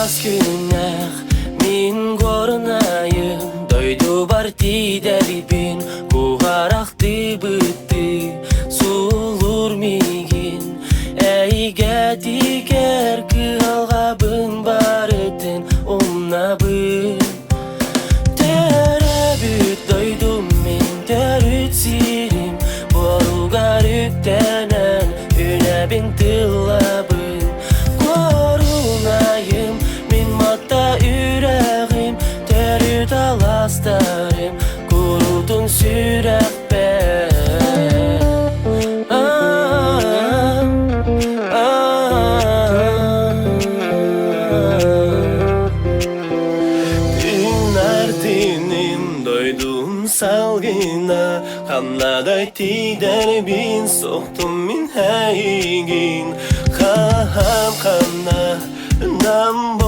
Yaz günah min korunayım, doydu bar tidelibin, kuharaktı bıttı sulur migin. Eyge diger kıhalgabın barıtın omnabın. Terebüt doydum min terüt sirim, borugar yüktenen ünebin tılabın. Korunayım min matta yüreğim, terüt alastarım, kurudun sürek ben. Dinardinin doydum salgına, kannaday tiderbin soktum min heygin. Kaham kanna nam